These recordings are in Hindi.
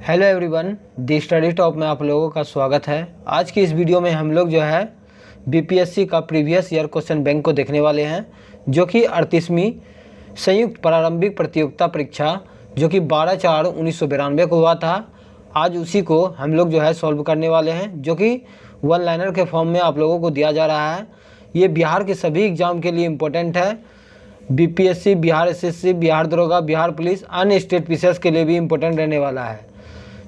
हेलो एवरीवन, दी स्टडी टॉप में आप लोगों का स्वागत है। आज की इस वीडियो में हम लोग जो है बीपीएससी का प्रीवियस ईयर क्वेश्चन बैंक को देखने वाले हैं, जो कि 38वीं संयुक्त प्रारंभिक प्रतियोगिता परीक्षा जो कि 12/4/1992 को हुआ था। आज उसी को हम लोग जो है सॉल्व करने वाले हैं, जो कि वन लाइनर के फॉर्म में आप लोगों को दिया जा रहा है। ये बिहार के सभी एग्ज़ाम के लिए इम्पोर्टेंट है। बीपीएससी, बिहार एसएससी, बिहार दरोगा, बिहार पुलिस, अन्य स्टेट पीसीएस के लिए भी इम्पोर्टेंट रहने वाला है।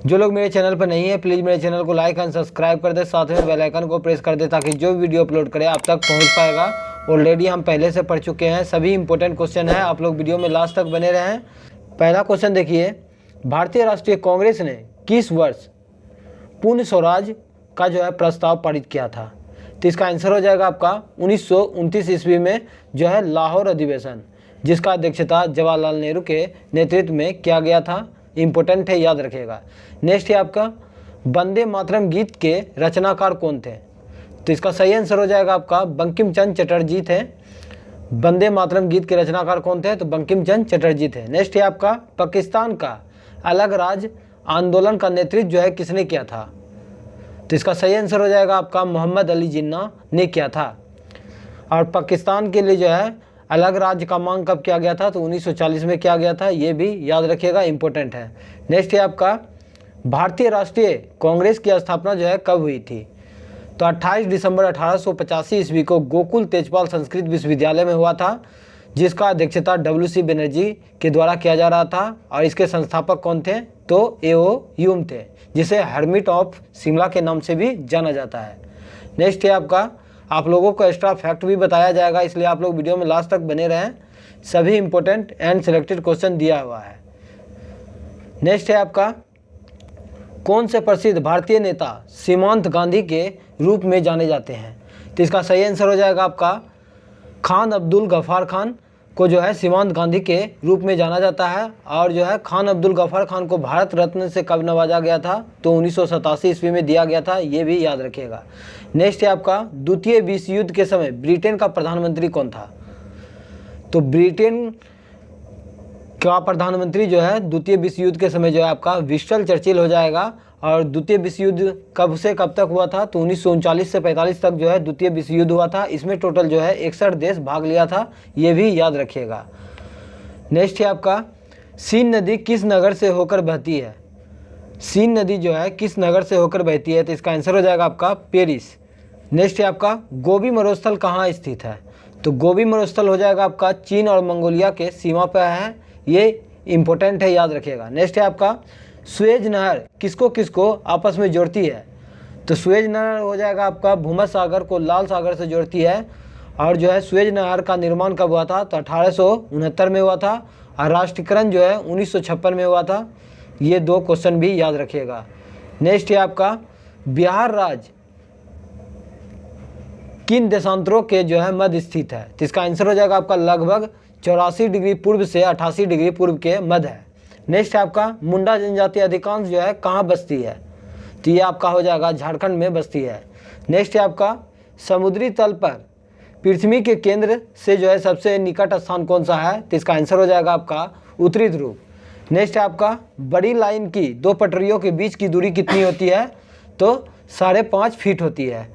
जो लोग मेरे चैनल पर नहीं है, प्लीज़ मेरे चैनल को लाइक एंड सब्सक्राइब कर दे, साथ में बेल आइकन को प्रेस कर दे ताकि जो वीडियो अपलोड करें आप तक पहुंच पाएगा। ऑलरेडी हम पहले से पढ़ चुके हैं, सभी इंपॉर्टेंट क्वेश्चन है। आप लोग वीडियो में लास्ट तक बने रहें। पहला क्वेश्चन देखिए, भारतीय राष्ट्रीय कांग्रेस ने किस वर्ष पूर्ण स्वराज का जो है प्रस्ताव पारित किया था? तो इसका आंसर हो जाएगा आपका 1929 ईस्वी में जो है लाहौर अधिवेशन, जिसका अध्यक्षता जवाहरलाल नेहरू के नेतृत्व में किया गया था। इम्पोर्टेंट है, याद रखिएगा। नेक्स्ट है आपका, वंदे मातरम गीत के रचनाकार कौन थे? तो इसका सही आंसर हो जाएगा आपका बंकिम चंद्र चटर्जी थे। वंदे मातरम गीत के रचनाकार कौन थे? तो बंकिम चंद्र चटर्जी थे। नेक्स्ट है आपका, पाकिस्तान का अलग राज्य आंदोलन का नेतृत्व जो है किसने किया था? तो इसका सही आंसर हो जाएगा आपका मोहम्मद अली जिन्ना ने किया था। और पाकिस्तान के लिए जो है अलग राज्य का मांग कब किया गया था? तो 1940 में किया गया था। ये भी याद रखिएगा, इंपॉर्टेंट है। नेक्स्ट है आपका, भारतीय राष्ट्रीय कांग्रेस की स्थापना जो है कब हुई थी? तो 28 दिसंबर 1885 ईस्वी को गोकुल तेजपाल संस्कृत विश्वविद्यालय में हुआ था, जिसका अध्यक्षता WC बनर्जी के द्वारा किया जा रहा था। और इसके संस्थापक कौन थे? तो A.O. ह्यूम थे, जिसे हर्मिट ऑफ शिमला के नाम से भी जाना जाता है। नेक्स्ट है आपका, आप लोगों को एक्स्ट्रा फैक्ट भी बताया जाएगा, इसलिए आप लोग वीडियो में लास्ट तक बने रहें। सभी इंपॉर्टेंट एंड सिलेक्टेड क्वेश्चन दिया हुआ है। नेक्स्ट है आपका, कौन से प्रसिद्ध भारतीय नेता सीमांत गांधी के रूप में जाने जाते हैं? तो इसका सही आंसर हो जाएगा आपका खान अब्दुल गफ्फार खान को जो है सीमांत गांधी के रूप में जाना जाता है। और जो है खान अब्दुल गफ्फार खान को भारत रत्न से कब नवाजा गया था? तो 1987 ईस्वी में दिया गया था। ये भी याद रखिएगा। नेक्स्ट है आपका, द्वितीय विश्व युद्ध के समय ब्रिटेन का प्रधानमंत्री कौन था? तो ब्रिटेन का प्रधानमंत्री जो है द्वितीय विश्व युद्ध के समय जो है आपका विंस्टन चर्चिल हो जाएगा। और द्वितीय विश्व युद्ध कब से कब तक हुआ था? तो 1939 से 45 तक जो है द्वितीय विश्व युद्ध हुआ था। इसमें टोटल जो है 61 देश भाग लिया था। ये भी याद रखिएगा। नेक्स्ट है आपका, सीन नदी किस नगर से होकर बहती है? सीन नदी जो है किस नगर से होकर बहती है? तो इसका आंसर हो जाएगा आपका पेरिस। नेक्स्ट है आपका, गोबी मरुस्थल कहाँ स्थित है? तो गोबी मरुस्थल हो जाएगा आपका चीन और मंगोलिया के सीमा पर है। ये इंपॉर्टेंट है, याद रखिएगा। नेक्स्ट है आपका, सुएज नहर किसको किसको आपस में जोड़ती है? तो सुएज नहर हो जाएगा आपका भूमध्य सागर को लाल सागर से जोड़ती है। और जो है सुएज नहर का निर्माण कब हुआ था? तो 1869 में हुआ था। और राष्ट्रीयकरण जो है 1956 में हुआ था। ये दो क्वेश्चन भी याद रखिएगा। नेक्स्ट है आपका, बिहार राज्य किन देशांतरों के जो है मध्य स्थित है? तो इसका आंसर हो जाएगा आपका लगभग 84 डिग्री पूर्व से 88 डिग्री पूर्व के मध्य है। नेक्स्ट है आपका, मुंडा जनजाति अधिकांश जो है कहाँ बसती है? तो ये आपका हो जाएगा झारखंड में बसती है। नेक्स्ट है आपका, समुद्री तल पर पृथ्वी के केंद्र से जो है सबसे निकट स्थान कौन सा है? तो इसका आंसर हो जाएगा आपका उत्तरी ध्रुव। नेक्स्ट है आपका, बड़ी लाइन की दो पटरियों के बीच की दूरी कितनी होती है? तो 5.5 फीट होती है।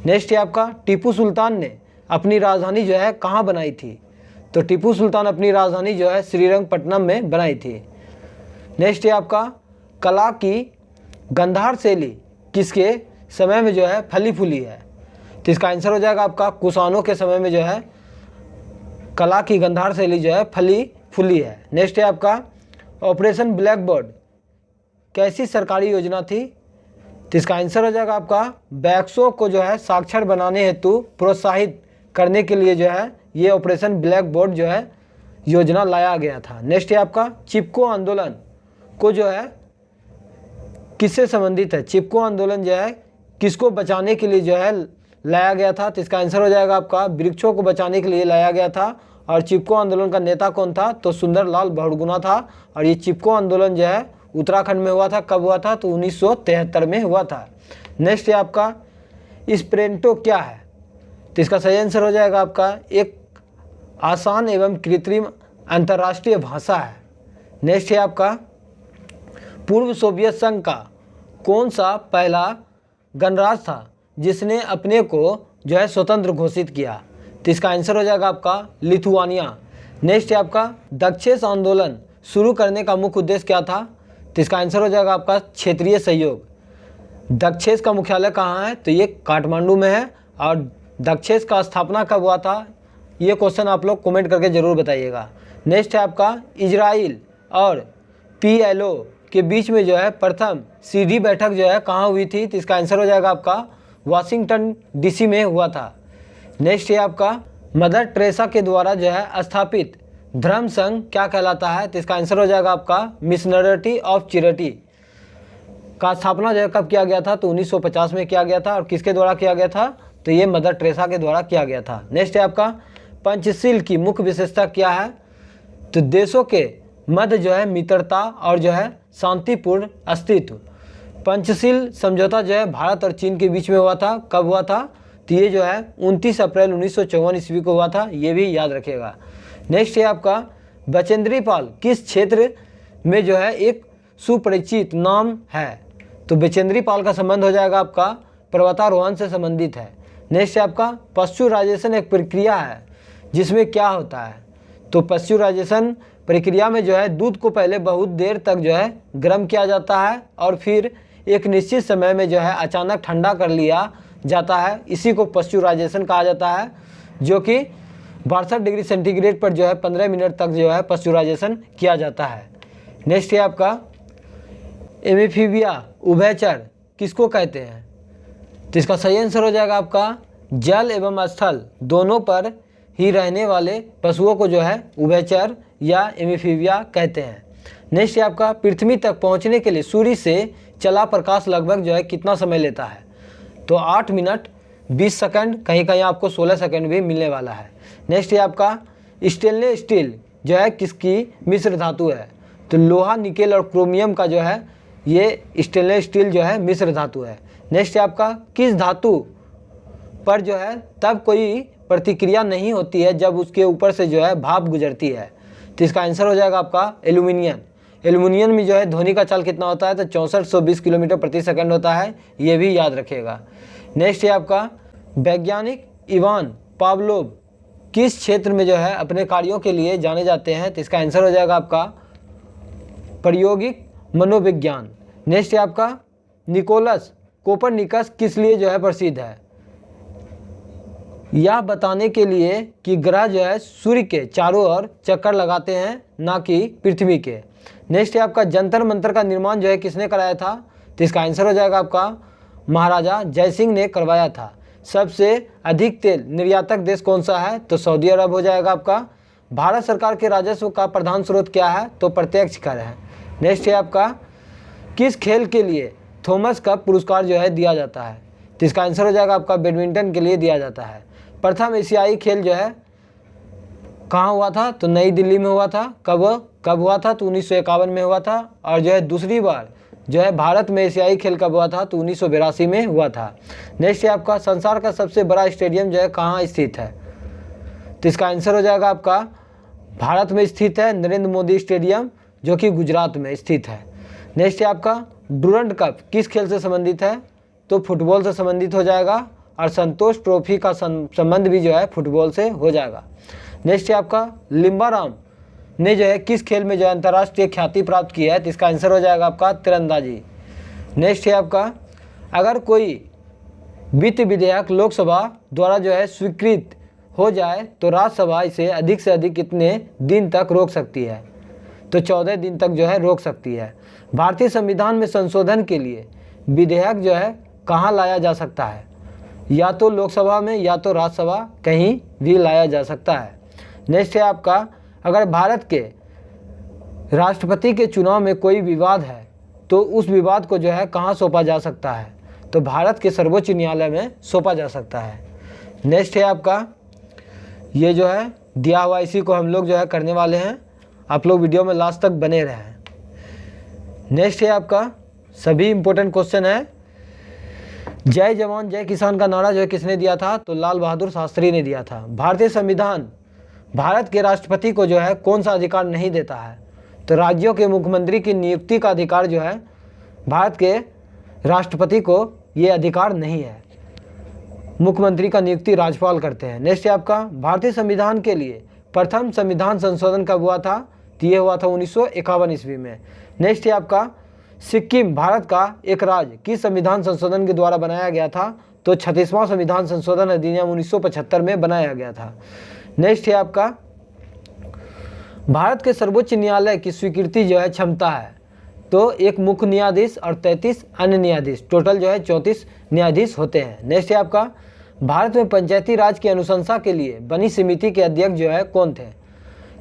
नेक्स्ट है आपका, टीपू सुल्तान ने अपनी राजधानी जो है कहाँ बनाई थी? तो टीपू सुल्तान अपनी राजधानी जो है श्रीरंगपट्टनम में बनाई थी। नेक्स्ट है आपका, कला की गंधार शैली किसके समय में जो है फली फूली है? तो इसका आंसर हो जाएगा आपका कुषाणों के समय में जो है कला की गंधार शैली जो है फली फूली है। नेक्स्ट है आपका, ऑपरेशन ब्लैक बोर्ड कैसी सरकारी योजना थी? तो इसका आंसर हो जाएगा आपका बैक्सो को जो है साक्षर बनाने हेतु प्रोत्साहित करने के लिए जो है ये ऑपरेशन ब्लैक बोर्ड जो है योजना लाया गया था। नेक्स्ट है आपका, चिपको आंदोलन को जो है किससे संबंधित है? चिपको आंदोलन जो है किसको बचाने के लिए जो है लाया गया था? तो इसका आंसर हो जाएगा आपका वृक्षों को बचाने के लिए लाया गया था। और चिपको आंदोलन का नेता कौन था? तो सुंदरलाल बहुगुणा था। और ये चिपको आंदोलन जो है उत्तराखंड में हुआ था। कब हुआ था? तो 1973 में हुआ था। नेक्स्ट है आपका, स्पेरेंटो क्या है? तो इसका सही आंसर हो जाएगा आपका एक आसान एवं कृत्रिम अंतर्राष्ट्रीय भाषा है। नेक्स्ट है आपका, पूर्व सोवियत संघ का कौन सा पहला गणराज्य था जिसने अपने को जो है स्वतंत्र घोषित किया? तो इसका आंसर हो जाएगा आपका लिथुआनिया। नेक्स्ट है आपका दक्षेस आंदोलन शुरू करने का मुख्य उद्देश्य क्या था? तो इसका आंसर हो जाएगा आपका क्षेत्रीय सहयोग। दक्षेस का मुख्यालय कहाँ है? तो ये काठमांडू में है। और दक्षेस का स्थापना कब हुआ था? ये क्वेश्चन आप लोग कमेंट करके ज़रूर बताइएगा। नेक्स्ट है आपका इजराइल और PLO के बीच में जो है प्रथम सीधी बैठक जो है कहाँ हुई थी? तो इसका आंसर हो जाएगा आपका वाशिंगटन DC में हुआ था। नेक्स्ट है आपका मदर टेरेसा के द्वारा जो है स्थापित धर्म संघ क्या कहलाता है? तो इसका आंसर हो जाएगा आपका मिशनरिटी ऑफ चैरिटी का स्थापना जो है कब किया गया था? तो 1950 में किया गया था। और किसके द्वारा किया गया था? तो ये मदर टेरेसा के द्वारा किया गया था। नेक्स्ट है आपका पंचशील की मुख्य विशेषता क्या है? तो देशों के मध्य जो है मित्रता और जो है शांतिपूर्ण अस्तित्व। पंचशील समझौता जो है भारत और चीन के बीच में हुआ था। कब हुआ था? तो ये जो है 29 अप्रैल 1954 ईस्वी को हुआ था। ये भी याद रखिएगा। नेक्स्ट है आपका बचेंद्री पाल किस क्षेत्र में जो है एक सुपरिचित नाम है? तो बचेंद्री पाल का संबंध हो जाएगा आपका पर्वतारोहण से संबंधित है। नेक्स्ट है आपका पाश्चुराइजेशन एक प्रक्रिया है जिसमें क्या होता है? तो पाश्चुराइजेशन प्रक्रिया में जो है दूध को पहले बहुत देर तक जो है गर्म किया जाता है और फिर एक निश्चित समय में जो है अचानक ठंडा कर लिया जाता है। इसी को पाश्चुराइजेशन कहा जाता है, जो कि 62 डिग्री सेंटीग्रेड पर जो है 15 मिनट तक जो है पाश्चुराइजेशन किया जाता है। नेक्स्ट है आपका एम्फीबिया उभयचर किसको कहते हैं? तो इसका सही आंसर हो जाएगा आपका जल एवं स्थल दोनों पर ही रहने वाले पशुओं को जो है उभयचर या एम्फीबिया कहते हैं। नेक्स्ट है आपका पृथ्वी तक पहुंचने के लिए सूर्य से चला प्रकाश लगभग जो है कितना समय लेता है? तो 8 मिनट 20 सेकंड, कहीं कहीं आपको 16 सेकंड भी मिलने वाला है। नेक्स्ट है आपका स्टेनलेस स्टील जो है किसकी मिश्र धातु है? तो लोहा, निकेल और क्रोमियम का जो है ये स्टेनलेस स्टील जो है मिश्र धातु है। नेक्स्ट है आपका किस धातु पर जो है तब कोई प्रतिक्रिया नहीं होती है जब उसके ऊपर से जो है भाप गुजरती है? तो इसका आंसर हो जाएगा आपका एल्यूमिनियम। एल्यूमिनियम में जो है ध्वनि का चाल कितना होता है? तो 6420 किलोमीटर प्रति सेकंड होता है। ये भी याद रखिएगा। नेक्स्ट है आपका वैज्ञानिक इवान पावलोव किस क्षेत्र में जो है अपने कार्यों के लिए जाने जाते हैं? तो इसका आंसर हो जाएगा आपका प्रायोगिक मनोविज्ञान। नेक्स्ट है आपका निकोलस कोपरनिकस किस लिए जो है प्रसिद्ध है? यह बताने के लिए कि ग्रह जो है सूर्य के चारों ओर चक्कर लगाते हैं, ना कि पृथ्वी के। नेक्स्ट है आपका जंतर मंतर का निर्माण जो है किसने कराया था? तो इसका आंसर हो जाएगा आपका महाराजा जयसिंह ने करवाया था। सबसे अधिक तेल निर्यातक देश कौन सा है? तो सऊदी अरब हो जाएगा आपका। भारत सरकार के राजस्व का प्रधान स्रोत क्या है? तो प्रत्यक्ष कर है। नेक्स्ट है आपका किस खेल के लिए थॉमस कप पुरस्कार जो है दिया जाता है? तो इसका आंसर हो जाएगा आपका बैडमिंटन के लिए दिया जाता है। प्रथम एशियाई खेल जो है कहाँ हुआ था? तो नई दिल्ली में हुआ था। कब हुआ था? तो 1951 में हुआ था। और जो है दूसरी बार जो है भारत में एशियाई खेल कब हुआ था? तो 1982 में हुआ था। नेक्स्ट है आपका संसार का सबसे बड़ा स्टेडियम जो है कहाँ स्थित है? तो इसका आंसर हो जाएगा आपका भारत में स्थित है नरेंद्र मोदी स्टेडियम, जो कि गुजरात में स्थित है। नेक्स्ट है आपका डूरंड कप किस खेल से संबंधित है? तो फुटबॉल से संबंधित हो जाएगा। और संतोष ट्रॉफी का संबंध भी जो है फुटबॉल से हो जाएगा। नेक्स्ट है आपका लिम्बाराम ने जो है किस खेल में जो है अंतर्राष्ट्रीय ख्याति प्राप्त की है? तो इसका आंसर हो जाएगा आपका तीरंदाजी। नेक्स्ट है आपका अगर कोई वित्त विधेयक लोकसभा द्वारा जो है स्वीकृत हो जाए तो राज्यसभा इसे अधिक से अधिक कितने दिन तक रोक सकती है? तो 14 दिन तक जो है रोक सकती है। भारतीय संविधान में संशोधन के लिए विधेयक जो है कहाँ लाया जा सकता है? या तो लोकसभा में या तो राज्यसभा, कहीं भी लाया जा सकता है। नेक्स्ट है आपका अगर भारत के राष्ट्रपति के चुनाव में कोई विवाद है तो उस विवाद को जो है कहाँ सौंपा जा सकता है? तो भारत के सर्वोच्च न्यायालय में सौंपा जा सकता है। नेक्स्ट है आपका ये जो है दिया हुआ, इसी को हम लोग जो है करने वाले हैं। आप लोग वीडियो में लास्ट तक बने रहें। नेक्स्ट है आपका सभी इंपॉर्टेंट क्वेश्चन है। जय जवान जय किसान का नारा जो है किसने दिया था? तो लाल बहादुर शास्त्री ने दिया था। भारतीय संविधान भारत के राष्ट्रपति को जो है कौन सा अधिकार नहीं देता है? तो राज्यों के मुख्यमंत्री की नियुक्ति का अधिकार जो है भारत के राष्ट्रपति को ये अधिकार नहीं है। मुख्यमंत्री का नियुक्ति राज्यपाल करते हैं। नेक्स्ट है आपका भारतीय संविधान के लिए प्रथम संविधान संशोधन कब हुआ था? तो ये हुआ था 1951 ईस्वी में। नेक्स्ट है आपका सिक्किम भारत का एक राज्य किस संविधान संशोधन के द्वारा बनाया गया था? तो 36वां संविधान संशोधन अधिनियम 1975 में बनाया गया था। नेक्स्ट है आपका भारत के सर्वोच्च न्यायालय की स्वीकृति जो है क्षमता है, तो एक मुख्य न्यायाधीश और 33 अन्य न्यायाधीश, टोटल जो है 34 न्यायाधीश होते हैं। नेक्स्ट है आपका भारत में पंचायती राज की अनुशंसा के लिए बनी समिति के अध्यक्ष जो है कौन थे?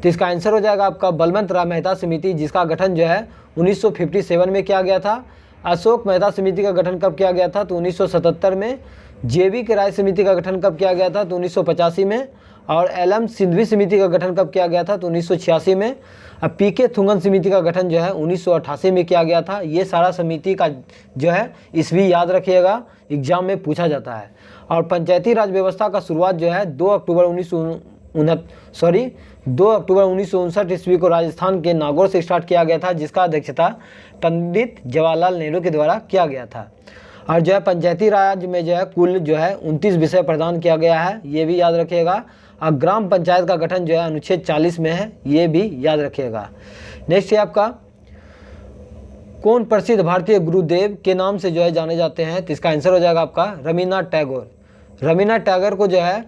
तो इसका आंसर हो जाएगा आपका बलवंत राय मेहता समिति, जिसका गठन जो है 1957 में किया गया था। अशोक मेहता समिति का गठन कब किया गया था? तो 1977 में। जेबी के राय समिति का गठन कब किया गया था? तो 1985 में। और एलएम सिंघवी समिति का गठन कब किया गया था? तो 1986 में। अब पीके थुंगन समिति का गठन जो है 1988 में किया गया था। ये सारा समिति का जो है ईस्वी याद रखिएगा, एग्जाम में पूछा जाता है। और पंचायती राज व्यवस्था का शुरुआत जो है 2 अक्टूबर 1959 ईस्वी को राजस्थान के नागौर से स्टार्ट किया गया था, जिसका अध्यक्षता पंडित जवाहरलाल नेहरू के द्वारा किया गया था। और जो है पंचायती राज में जो है कुल जो है 29 विषय प्रदान किया गया है, ये भी याद रखिएगा। और ग्राम पंचायत का गठन जो है अनुच्छेद 40 में है, ये भी याद रखिएगा। नेक्स्ट है आपका कौन प्रसिद्ध भारतीय गुरुदेव के नाम से जो है जाने जाते हैं? तो इसका आंसर हो जाएगा आपका रवीन्द्रनाथ टैगोर। रवीन्द्रनाथ टैगोर को जो है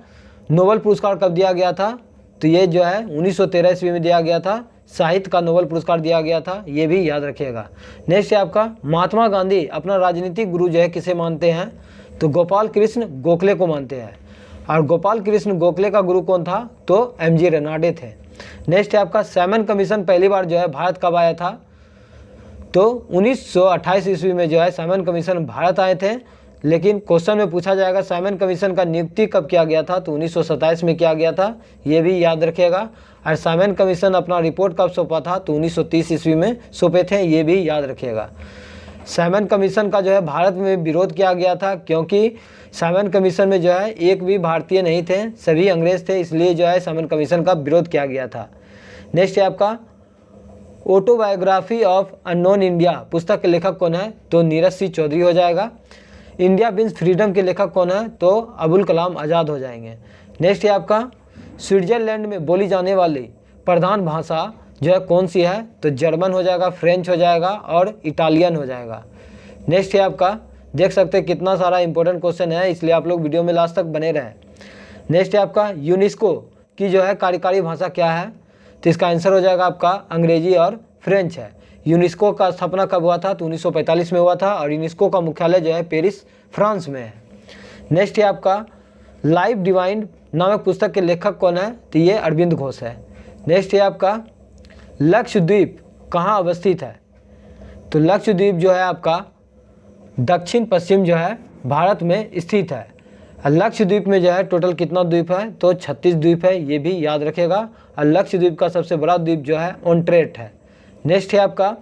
नोबेल पुरस्कार कब दिया गया था? तो ये जो है 1913 ईस्वी में दिया गया था, साहित्य का नोबेल पुरस्कार दिया गया था, ये भी याद रखिएगा। नेक्स्ट है आपका महात्मा गांधी अपना राजनीतिक गुरु जो है किसे मानते हैं? तो गोपाल कृष्ण गोखले को मानते हैं। और गोपाल कृष्ण गोखले का गुरु कौन था? तो एमजी रेनाडे थे। नेक्स्ट है आपका साइमन कमीशन पहली बार जो है भारत कब आया था? तो 1928 ईस्वी में जो है साइमन कमीशन भारत आए थे। लेकिन क्वेश्चन में पूछा जाएगा साइमन कमीशन का नियुक्ति कब किया गया था? तो 1927 में किया गया था, ये भी याद रखिएगा। और साइमन कमीशन अपना रिपोर्ट कब सौंपा था? तो 1930 ईस्वी में सौंपे थे, ये भी याद रखिएगा। साइमन कमीशन का जो है भारत में विरोध किया गया था, क्योंकि साइमन कमीशन में जो है एक भी भारतीय नहीं थे, सभी अंग्रेज थे, इसलिए जो है साइमन कमीशन का विरोध किया गया था। नेक्स्ट है आपका ऑटोबायोग्राफी ऑफ अननोन इंडिया पुस्तक के लेखक कौन है? तो नीरज सी चौधरी हो जाएगा। इंडिया विंस फ्रीडम के लेखक कौन है? तो अबुल कलाम आज़ाद हो जाएंगे। नेक्स्ट है आपका स्विट्जरलैंड में बोली जाने वाली प्रधान भाषा जो है कौन सी है? तो जर्मन हो जाएगा, फ्रेंच हो जाएगा और इटालियन हो जाएगा। नेक्स्ट है आपका देख सकते हैं कितना सारा इंपॉर्टेंट क्वेश्चन है, इसलिए आप लोग वीडियो में लास्ट तक बने रहें। नेक्स्ट है आपका यूनेस्को की जो है कार्यकारी भाषा क्या है? तो इसका आंसर हो जाएगा आपका अंग्रेजी और फ्रेंच है। यूनेस्को का स्थापना कब हुआ था? तो 1945 में हुआ था। और यूनेस्को का मुख्यालय जो है पेरिस फ्रांस में है। नेक्स्ट है आपका लाइफ डिवाइन नामक पुस्तक के लेखक कौन है? तो ये अरविंद घोष है। नेक्स्ट है आपका लक्षद्वीप कहाँ अवस्थित है? तो लक्षद्वीप जो है आपका दक्षिण पश्चिम जो है भारत में स्थित है। लक्षद्वीप में जो है टोटल कितना द्वीप है? तो 36 द्वीप है, ये भी याद रखेगा। और लक्षद्वीप का सबसे बड़ा द्वीप जो है ऑन्ट्रेट है। नेक्स्ट है आपका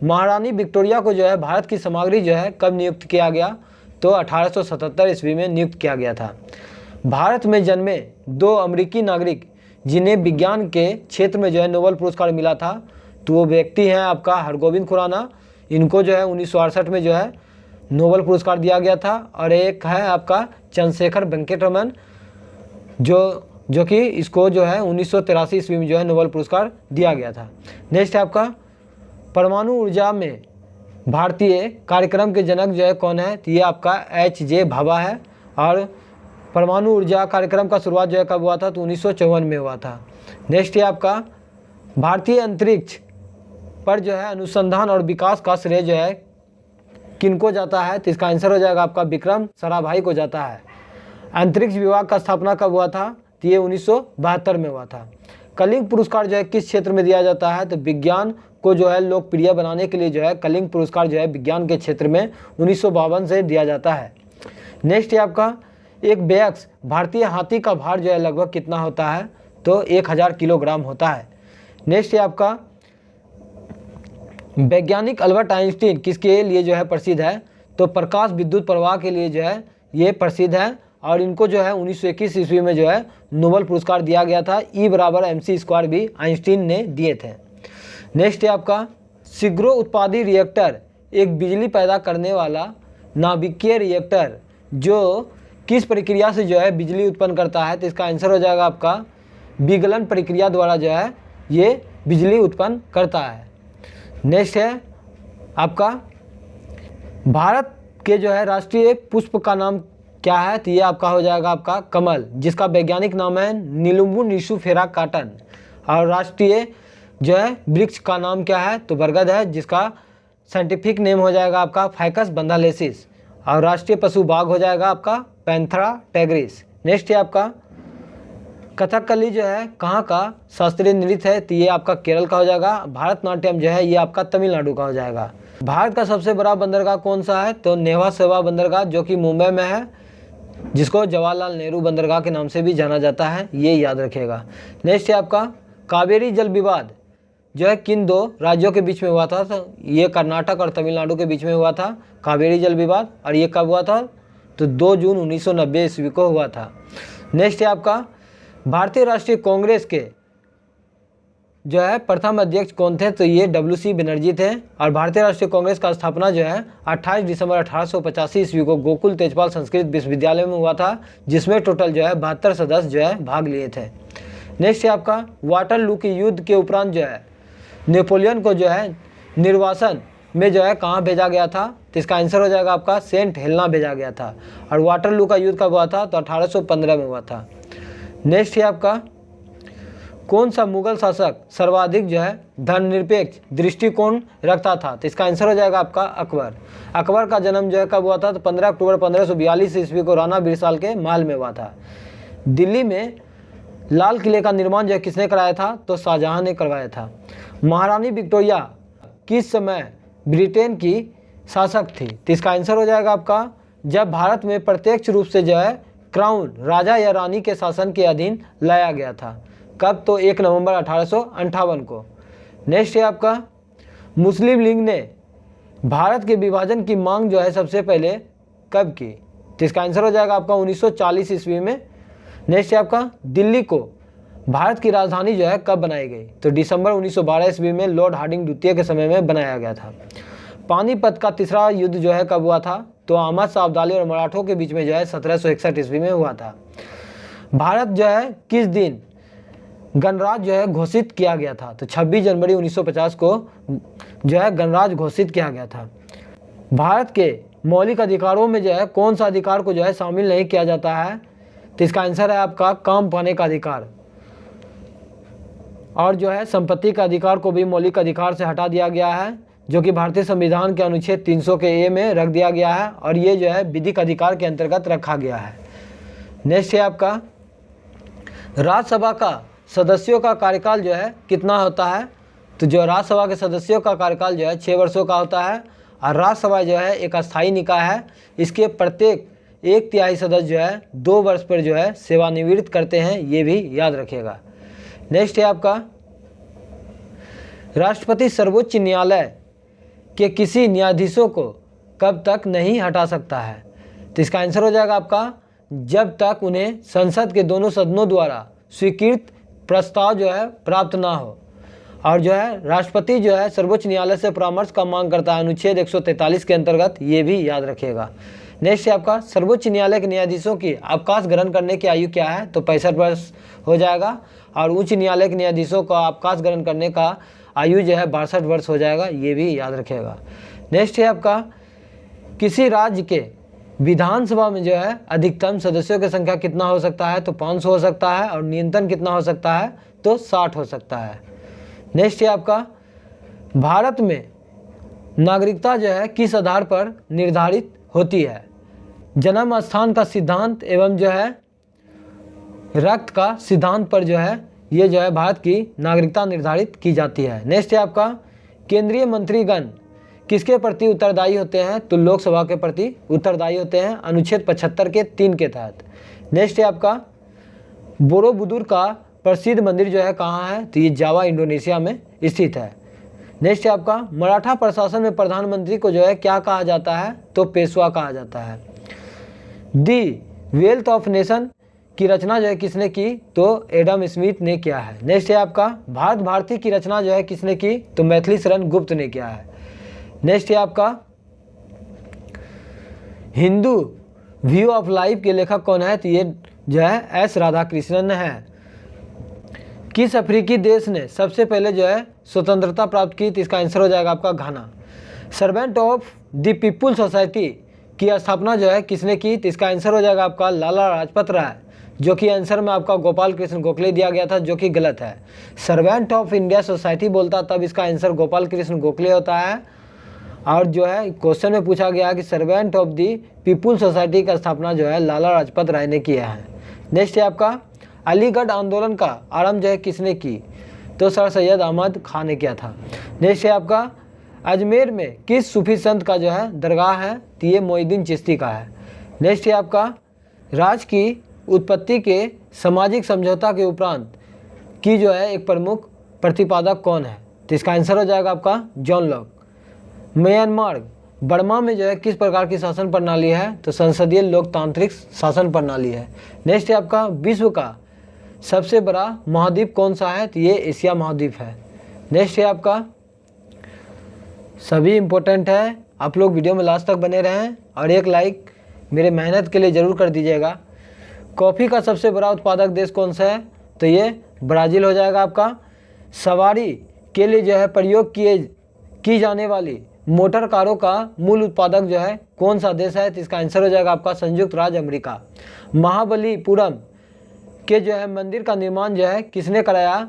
महारानी विक्टोरिया को जो है भारत की सामग्री जो है कब नियुक्त किया गया? तो 1877 ईस्वी में नियुक्त किया गया था। भारत में जन्मे 2 अमेरिकी नागरिक जिन्हें विज्ञान के क्षेत्र में जो है नोबेल पुरस्कार मिला था, तो वो व्यक्ति हैं आपका हरगोविंद खुराना। इनको जो है 1968 में जो है नोबेल पुरस्कार दिया गया था। और एक है आपका चंद्रशेखर वेंकटरमन जो कि इसको जो है 1983 ईस्वी में जो है नोबेल पुरस्कार दिया गया था। नेक्स्ट है आपका परमाणु ऊर्जा में भारतीय कार्यक्रम के जनक जो है कौन है? तो ये आपका H.J. भाभा है। और परमाणु ऊर्जा कार्यक्रम का शुरुआत जो है कब हुआ था? तो 1954 में हुआ था। नेक्स्ट है आपका भारतीय अंतरिक्ष पर जो है अनुसंधान और विकास का श्रेय जो है किनको जाता है? तो इसका आंसर हो जाएगा आपका विक्रम साराभाई को जाता है। अंतरिक्ष विभाग का स्थापना कब हुआ था? तो ये 1972 में हुआ था। कलिंग पुरस्कार जो है किस क्षेत्र में दिया जाता है? तो विज्ञान को जो है लोकप्रिय बनाने के लिए जो है कलिंग पुरस्कार जो है विज्ञान के क्षेत्र में 1952 से दिया जाता है। नेक्स्ट है आपका एक वयस्क भारतीय हाथी का भार जो है लगभग कितना होता है? तो 1000 किलोग्राम होता है। नेक्स्ट है आपका वैज्ञानिक अल्बर्ट आइंस्टीन किसके लिए जो है प्रसिद्ध है? तो प्रकाश विद्युत प्रवाह के लिए जो है ये प्रसिद्ध है। और इनको जो है 1921 ईस्वी में जो है नोबेल पुरस्कार दिया गया था। E = mc² भी आइंस्टीन ने दिए थे। नेक्स्ट है आपका शीघ्र उत्पादी रिएक्टर एक बिजली पैदा करने वाला नाभिकीय रिएक्टर जो किस प्रक्रिया से जो है बिजली उत्पन्न करता है। तो इसका आंसर हो जाएगा आपका विगलन प्रक्रिया द्वारा जो है ये बिजली उत्पन्न करता है। नेक्स्ट है आपका भारत के जो है राष्ट्रीय पुष्प का नाम क्या है। तो ये आपका हो जाएगा आपका कमल, जिसका वैज्ञानिक नाम है नीलुम्बू निशुफेरा काटन। और राष्ट्रीय जो है वृक्ष का नाम क्या है। तो बरगद है, जिसका साइंटिफिक नेम हो जाएगा आपका फाइकस बंधालेसिस। और राष्ट्रीय पशु बाघ हो जाएगा आपका पैंथरा टेग्रिस। नेक्स्ट है आपका कथकली जो है कहाँ का शास्त्रीय नृत्य है। तो ये आपका केरल का हो जाएगा। भारतनाट्यम जो है ये आपका तमिलनाडु का हो जाएगा। भारत का सबसे बड़ा बंदरगाह कौन सा है। तो नेवा सेवा बंदरगाह जो कि मुंबई में है, जिसको जवाहरलाल नेहरू बंदरगाह के नाम से भी जाना जाता है, ये याद रखिएगा। नेक्स्ट है आपका कावेरी जल विवाद जो है किन दो राज्यों के बीच में हुआ था। तो ये कर्नाटक और तमिलनाडु के बीच में हुआ था कावेरी जल विवाद। और ये कब हुआ था। तो 2 जून 1990 ईस्वी को हुआ था। नेक्स्ट है आपका भारतीय राष्ट्रीय कांग्रेस के जो है प्रथम अध्यक्ष कौन थे। तो ये WC बनर्जी थे। और भारतीय राष्ट्रीय कांग्रेस का स्थापना जो है 28 दिसंबर 1885 ईस्वी को गोकुल तेजपाल संस्कृत विश्वविद्यालय में हुआ था, जिसमें टोटल जो है 72 सदस्य जो है भाग लिए थे। नेक्स्ट है आपका वाटरलू के युद्ध के उपरांत जो है नेपोलियन को जो है निर्वासन में जो है कहाँ भेजा गया था। तो इसका आंसर हो जाएगा आपका सेंट हेलेना भेजा गया था। और वाटरलू का युद्ध कब हुआ था। तो 1815 में हुआ था। नेक्स्ट है आपका कौन सा मुगल शासक सर्वाधिक जो है धर्मनिरपेक्ष दृष्टिकोण रखता था। तो इसका आंसर हो जाएगा आपका अकबर। अकबर का जन्म जो है कब हुआ था। तो 15 अक्टूबर 1542 ईस्वी को राणा बिरसाल के महल में हुआ था। दिल्ली में लाल किले का निर्माण जो है किसने कराया था। तो शाहजहां ने करवाया था। महारानी विक्टोरिया किस समय ब्रिटेन की शासक थी। तो इसका आंसर हो जाएगा आपका जब भारत में प्रत्यक्ष रूप से जो है क्राउन राजा या रानी के शासन के अधीन लाया गया था। कब। तो 1 नवंबर 1858 को। नेक्स्ट है आपका मुस्लिम लीग ने भारत के विभाजन की मांग जो है सबसे पहले कब की। तो इसका आंसर हो जाएगा आपका 1940 ईस्वी में। नेक्स्ट है आपका दिल्ली को भारत की राजधानी जो है कब बनाई गई। तो दिसंबर 1912 ईस्वी में लॉर्ड हार्डिंग द्वितीय के समय में बनाया गया था। पानीपत का तीसरा युद्ध जो है कब हुआ था। तो अहमद शाह अब्दाली और मराठों के बीच में जो है 1761 ईस्वी में हुआ था। भारत जो है किस दिन गणराज्य जो है घोषित किया गया था। तो 26 जनवरी 1950 को जो है गणराज्य घोषित किया गया था। भारत के मौलिक अधिकारों में जो है कौन सा अधिकार को जो है शामिल नहीं किया जाता है। तो इसका आंसर है आपका काम पाने का अधिकार। और जो है संपत्ति का अधिकार को भी मौलिक अधिकार से हटा दिया गया है, जो कि भारतीय संविधान के अनुच्छेद 300 के ए में रख दिया गया है। और ये जो है विधिक अधिकार के अंतर्गत रखा गया है। नेक्स्ट है आपका राज्यसभा का सदस्यों का कार्यकाल जो है कितना होता है। तो जो राज्यसभा के सदस्यों का कार्यकाल जो है 6 वर्षों का होता है। और राज्यसभा जो है एक अस्थायी निकाय है। इसके प्रत्येक 1/3 सदस्य जो है 2 वर्ष पर जो है सेवानिवृत्त करते हैं, ये भी याद रखिएगा। नेक्स्ट है आपका राष्ट्रपति सर्वोच्च न्यायालय के किसी न्यायाधीशों को कब तक नहीं हटा सकता है। तो इसका आंसर हो जाएगा आपका जब तक उन्हें संसद के दोनों सदनों द्वारा स्वीकृत प्रस्ताव जो है प्राप्त ना हो। और जो है राष्ट्रपति जो है सर्वोच्च न्यायालय से परामर्श का मांग करता है अनुच्छेद 143 के अंतर्गत, ये भी याद रखिएगा। नेक्स्ट है आपका सर्वोच्च न्यायालय के न्यायाधीशों की अवकाश ग्रहण करने की आयु क्या है। तो 65 वर्ष हो जाएगा। और उच्च न्यायालय के न्यायाधीशों का अवकाश ग्रहण करने का आयु जो है 62 वर्ष हो जाएगा, ये भी याद रखिएगा। नेक्स्ट है आपका किसी राज्य के विधानसभा में जो है अधिकतम सदस्यों की संख्या कितना हो सकता है। तो 500 हो सकता है। और न्यूनतम कितना हो सकता है। तो 60 हो सकता है। नेक्स्ट है आपका भारत में नागरिकता जो है किस आधार पर निर्धारित होती है। जन्म स्थान का सिद्धांत एवं जो है रक्त का सिद्धांत पर जो है ये जो है भारत की नागरिकता निर्धारित की जाती है। नेक्स्ट है आपका केंद्रीय मंत्रीगण किसके प्रति उत्तरदायी होते हैं। तो लोकसभा के प्रति उत्तरदायी होते हैं अनुच्छेद 75 के 3 के तहत। नेक्स्ट है आपका बोरोबुदुर का प्रसिद्ध मंदिर जो है कहाँ है। तो ये जावा इंडोनेशिया में स्थित है। नेक्स्ट है आपका मराठा प्रशासन में प्रधानमंत्री को जो है क्या कहा जाता है। तो पेशवा कहा जाता है। दी वेल्थ ऑफ नेशन की रचना जो है किसने की, तो एडम स्मिथ ने किया है। नेक्स्ट है आपका भारत भारती की रचना जो है किसने की, तो मैथिली शरण गुप्त ने किया है। नेक्स्ट है आपका हिंदू व्यू ऑफ लाइफ के लेखक कौन है, तो ये जो है एस राधाकृष्णन है। किस अफ्रीकी देश ने सबसे पहले जो है स्वतंत्रता प्राप्त की, तो इसका आंसर हो जाएगा आपका घाना। Servant of the people society की स्थापना जो है किसने की, तो इसका आंसर हो जाएगा आपका लाला लाजपत राय, जो कि आंसर में आपका गोपाल कृष्ण गोखले दिया गया था, जो कि गलत है। सर्वेंट ऑफ इंडिया सोसाइटी बोलता तब इसका आंसर गोपाल कृष्ण गोखले होता है। और जो है क्वेश्चन में पूछा गया कि servant of the people society का स्थापना जो है लाला लाजपत राय ने किया है। नेक्स्ट है आपका अलीगढ़ आंदोलन का आरंभ जो है किसने की, तो सर सैयद अहमद खान ने किया था। नेक्स्ट है आपका अजमेर में किस सूफी संत का जो है दरगाह है, तो ये मोइनुद्दीन चिश्ती का है। नेक्स्ट है आपका राज की उत्पत्ति के सामाजिक समझौता के उपरांत की जो है एक प्रमुख प्रतिपादक कौन है, तो इसका आंसर हो जाएगा आपका जॉन लॉक। म्यांमार बर्मा में जो है किस प्रकार की शासन प्रणाली है, तो संसदीय लोकतांत्रिक शासन प्रणाली है। नेक्स्ट है आपका विश्व का सबसे बड़ा महाद्वीप कौन सा है, तो ये एशिया महाद्वीप है। नेक्स्ट है आपका सभी इम्पोर्टेंट है, आप लोग वीडियो में लास्ट तक बने रहें और एक लाइक मेरे मेहनत के लिए ज़रूर कर दीजिएगा। कॉफ़ी का सबसे बड़ा उत्पादक देश कौन सा है, तो ये ब्राज़ील हो जाएगा आपका। सवारी के लिए जो है प्रयोग की जाने वाली मोटर कारों का मूल उत्पादक जो है कौन सा देश है, तो इसका आंसर हो जाएगा आपका संयुक्त राज्य अमेरिका। महाबलीपुरम के जो है मंदिर का निर्माण जो है किसने कराया,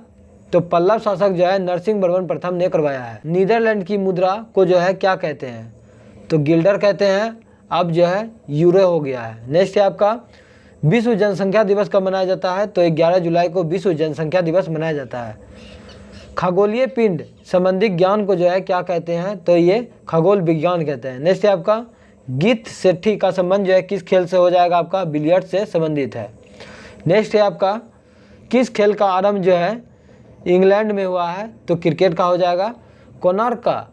तो पल्लव शासक जो है नरसिंहवर्मन प्रथम ने करवाया है। नीदरलैंड की मुद्रा को जो है क्या कहते हैं, तो गिल्डर कहते हैं, अब जो है यूरो हो गया है। नेक्स्ट है आपका विश्व जनसंख्या दिवस कब मनाया जाता है, तो 11 जुलाई को विश्व जनसंख्या दिवस मनाया जाता है। खगोलीय पिंड संबंधी ज्ञान को जो है क्या कहते हैं, तो ये खगोल विज्ञान कहते हैं। नेक्स्ट है आपका गीत सेठी का संबंध जो है किस खेल से हो जाएगा, आपका बिलियर्ड से संबंधित है। नेक्स्ट है आपका किस खेल का आरंभ जो है इंग्लैंड में हुआ है, तो क्रिकेट का हो जाएगा। कोणार्क का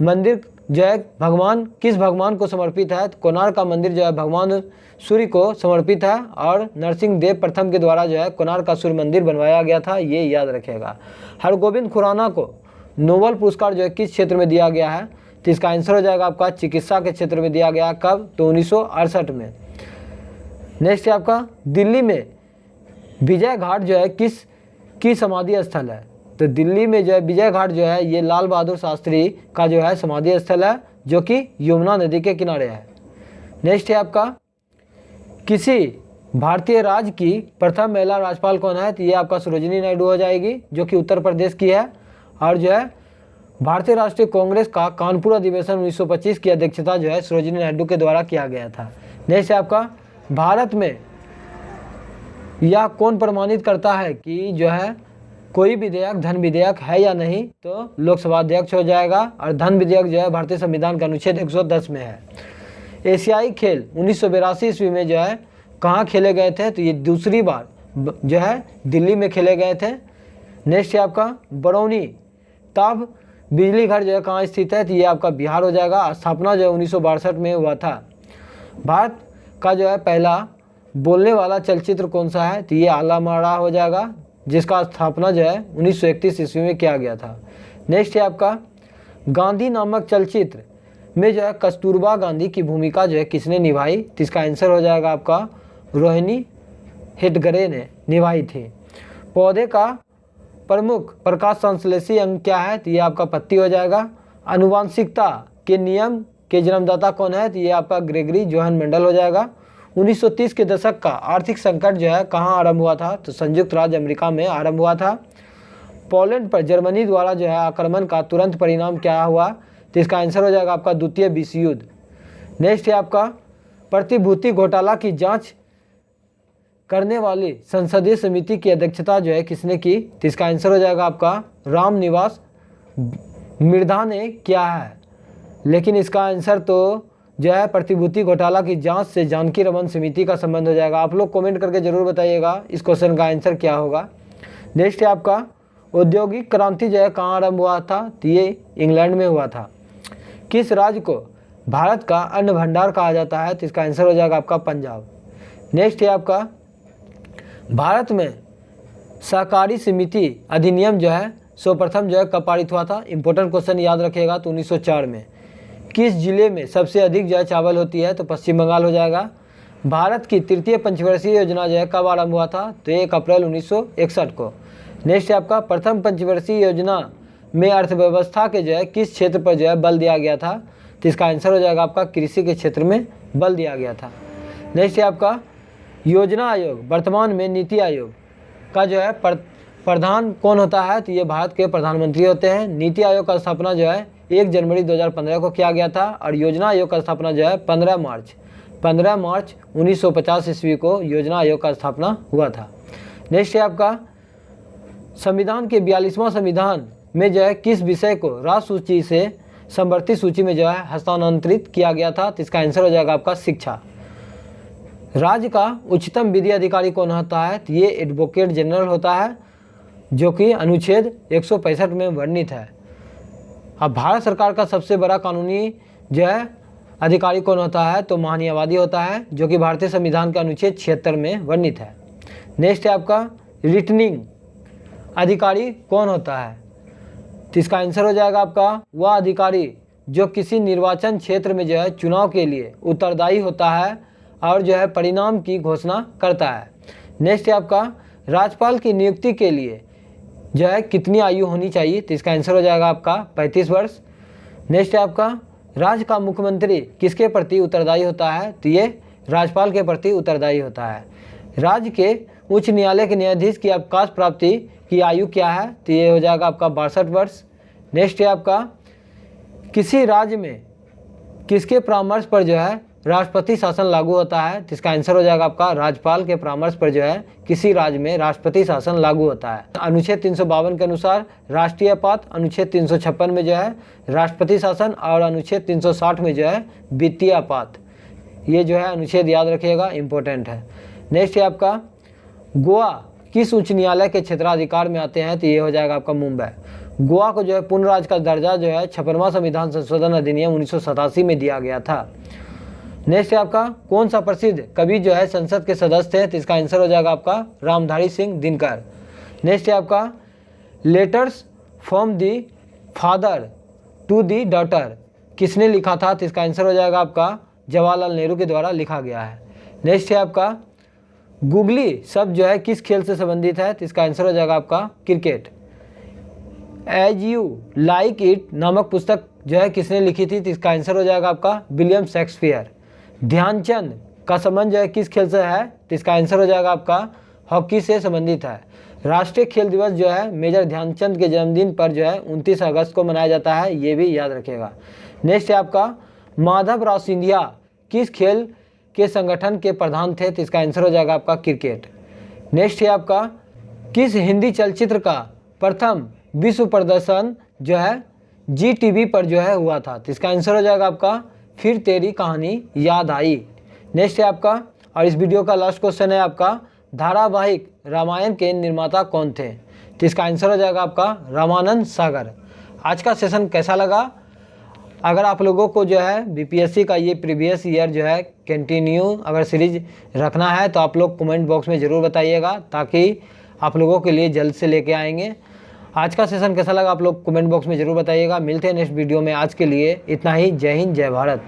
मंदिर जो है भगवान किस भगवान को समर्पित है, तो कोणार्क का मंदिर जो है भगवान सूर्य को समर्पित है और नरसिंह देव प्रथम के द्वारा जो है कोणार्क का सूर्य मंदिर बनवाया गया था, ये याद रखिएगा। हरगोविंद खुराना को नोबेल पुरस्कार जो है किस क्षेत्र में दिया गया है, तो इसका आंसर हो जाएगा आपका चिकित्सा के क्षेत्र में दिया गया। कब, तो 1968 में। नेक्स्ट है आपका दिल्ली में विजय घाट जो है की समाधि स्थल है, तो दिल्ली में जो है विजय घाट जो है ये लाल बहादुर शास्त्री का जो है समाधि स्थल है, जो कि यमुना नदी के किनारे है। नेक्स्ट है आपका किसी भारतीय राज्य की प्रथम महिला राज्यपाल कौन है, तो ये आपका सरोजिनी नायडू हो जाएगी, जो कि उत्तर प्रदेश की है। और जो है भारतीय राष्ट्रीय कांग्रेस का कानपुर अधिवेशन 1925 की अध्यक्षता जो है सरोजिनी नायडू के द्वारा किया गया था। नेक्स्ट है आपका भारत में यह कौन प्रमाणित करता है कि जो है कोई विधेयक धन विधेयक है या नहीं, तो लोकसभा अध्यक्ष हो जाएगा। और धन विधेयक जो है भारतीय संविधान का अनुच्छेद 110 में है। एशियाई खेल 1982 ईस्वी में जो है कहाँ खेले गए थे, तो ये दूसरी बार जो है दिल्ली में खेले गए थे। नेक्स्ट है आपका बरौनी ताप बिजली घर जो है कहाँ स्थित है, तो ये आपका बिहार हो जाएगा। स्थापना जो है 1962 में हुआ था। भारत का जो है पहला बोलने वाला चलचित्र कौन सा है, तो ये आला माड़ा हो जाएगा, जिसका स्थापना जो है 1931 ईस्वी में किया गया था। नेक्स्ट है आपका गांधी नामक चलचित्र में जो है कस्तूरबा गांधी की भूमिका जो है किसने निभाई, तो इसका आंसर हो जाएगा आपका रोहिणी हेडगरे ने निभाई थी। पौधे का प्रमुख प्रकाश संश्लेषी अंग क्या है, तो ये आपका पत्ती हो जाएगा। आनुवांशिकता के नियम के जन्मदाता कौन है, तो ये आपका ग्रेगरी जोहन मेंडल हो जाएगा। 1930 के दशक का आर्थिक संकट जो है कहाँ आरंभ हुआ था, तो संयुक्त राज्य अमेरिका में आरंभ हुआ था। पोलैंड पर जर्मनी द्वारा जो है आक्रमण का तुरंत परिणाम क्या हुआ, तो इसका आंसर हो जाएगा आपका द्वितीय विश्व युद्ध। नेक्स्ट है आपका प्रतिभूति घोटाला की जांच करने वाली संसदीय समिति की अध्यक्षता जो है किसने की, तो इसका आंसर हो जाएगा आपका राम निवास मिर्धा ने किया है। लेकिन इसका आंसर तो जो है प्रतिभूति घोटाला की जांच से जानकी रमन समिति का संबंध हो जाएगा। आप लोग कमेंट करके जरूर बताइएगा इस क्वेश्चन का आंसर क्या होगा। नेक्स्ट है आपका औद्योगिक क्रांति जो है कहाँ आरंभ हुआ था, तो ये इंग्लैंड में हुआ था। किस राज्य को भारत का अन्न भंडार कहा जाता है, तो इसका आंसर हो जाएगा आपका पंजाब। नेक्स्ट है आपका भारत में सहकारी समिति अधिनियम जो है सर्वप्रथम जो है कब पारित हुआ था? इंपॉर्टेंट क्वेश्चन याद रखिएगा। तो 1904 में। किस जिले में सबसे अधिक जो है चावल होती है? तो पश्चिम बंगाल हो जाएगा। भारत की तृतीय पंचवर्षीय योजना जो है कब आरंभ हुआ था? तो 1 अप्रैल 1961 को। नेक्स्ट है आपका प्रथम पंचवर्षीय योजना में अर्थव्यवस्था के जो है किस क्षेत्र पर जो है बल दिया गया था? तो इसका आंसर हो जाएगा आपका कृषि के क्षेत्र में बल दिया गया था। नेक्स्ट है आपका योजना आयोग, वर्तमान में नीति आयोग का जो है प्रधान कौन होता है? तो ये भारत के प्रधानमंत्री होते हैं। नीति आयोग का स्थापना जो है 1 जनवरी 2015 को किया गया था और योजना आयोग का स्थापना जो है 15 मार्च 1950 ईस्वी को योजना आयोग का स्थापना हुआ था। नेक्स्ट है आपका संविधान के 42वां संविधान में जो है किस विषय को राष्ट्र सूची से समवर्ती सूची में जो है हस्तांतरित किया गया था? तो इसका आंसर हो जाएगा आपका शिक्षा। राज्य का उच्चतम विधि अधिकारी कौन होता है? तो ये एडवोकेट जनरल होता है, जो कि अनुच्छेद 165 में वर्णित है। अब भारत सरकार का सबसे बड़ा कानूनी जो है अधिकारी कौन होता है? तो महान्यायवादी होता है, जो कि भारतीय संविधान के अनुच्छेद 76 में वर्णित है। नेक्स्ट है आपका रिटर्निंग अधिकारी कौन होता है? तो इसका आंसर हो जाएगा आपका वह अधिकारी जो किसी निर्वाचन क्षेत्र में जो है चुनाव के लिए उत्तरदायी होता है और जो है परिणाम की घोषणा करता है। नेक्स्ट है आपका राज्यपाल की नियुक्ति के लिए जो है कितनी आयु होनी चाहिए? तो इसका आंसर हो जाएगा आपका 35 वर्ष। नेक्स्ट है आपका राज्य का मुख्यमंत्री किसके प्रति उत्तरदायी होता है? तो ये राज्यपाल के प्रति उत्तरदायी होता है। राज्य के उच्च न्यायालय के न्यायाधीश की अवकाश प्राप्ति की आयु क्या है? तो ये हो जाएगा आपका 62 वर्ष। नेक्स्ट है आपका किसी राज्य में किसके परामर्श पर जो है राष्ट्रपति शासन लागू होता है? तो इसका आंसर हो जाएगा आपका राज्यपाल के परामर्श पर जो है किसी राज्य में राष्ट्रपति शासन लागू होता है। अनुच्छेद 352 के अनुसार राष्ट्रीय आपात, अनुच्छेद 356 में जो है राष्ट्रपति शासन और अनुच्छेद 360 में जो है वित्तीय आपात। ये जो है अनुच्छेद याद रखिएगा, इंपॉर्टेंट है। नेक्स्ट है आपका गोवा किस उच्च न्यायालय के क्षेत्राधिकार में आते हैं? तो ये हो जाएगा आपका मुंबई। गोवा को जो है पूर्ण राज्य का दर्जा जो है 56वां संविधान संशोधन अधिनियम 1987 में दिया गया था। नेक्स्ट है आपका कौन सा प्रसिद्ध कवि जो है संसद के सदस्य थे? तो इसका आंसर हो जाएगा आपका रामधारी सिंह दिनकर। नेक्स्ट है आपका letters from the father to the daughter किसने लिखा था? तो इसका आंसर हो जाएगा आपका जवाहरलाल नेहरू के द्वारा लिखा गया है। नेक्स्ट है आपका गुगली शब्द जो है किस खेल से संबंधित है? तो इसका आंसर हो जाएगा आपका cricket. As you like it नामक पुस्तक जो है किसने लिखी थी? तो इसका आंसर हो जाएगा आपका विलियम शेक्सपियर। ध्यानचंद का संबंध जो है किस खेल से है? तो इसका आंसर हो जाएगा आपका हॉकी से संबंधित है। राष्ट्रीय खेल दिवस जो है मेजर ध्यानचंद के जन्मदिन पर जो है 29 अगस्त को मनाया जाता है, ये भी याद रखिएगा। नेक्स्ट है आपका माधवराव सिंधिया किस खेल के संगठन के प्रधान थे? तो इसका आंसर हो जाएगा आपका क्रिकेट। नेक्स्ट है आपका किस हिंदी चलचित्र का प्रथम विश्व प्रदर्शन जो है GTV पर जो है हुआ था? तो इसका आंसर हो जाएगा आपका फिर तेरी कहानी याद आई। नेक्स्ट है आपका और इस वीडियो का लास्ट क्वेश्चन है आपका धारावाहिक रामायण के निर्माता कौन थे? तो इसका आंसर हो जाएगा आपका रामानंद सागर। आज का सेशन कैसा लगा? अगर आप लोगों को जो है BPSC का ये प्रीवियस ईयर जो है कंटिन्यू अगर सीरीज रखना है तो आप लोग कमेंट बॉक्स में ज़रूर बताइएगा, ताकि आप लोगों के लिए जल्द से लेके आएंगे। आज का सेशन कैसा लगा आप लोग कमेंट बॉक्स में ज़रूर बताइएगा। मिलते हैं नेक्स्ट वीडियो में। आज के लिए इतना ही। जय हिंद, जय भारत।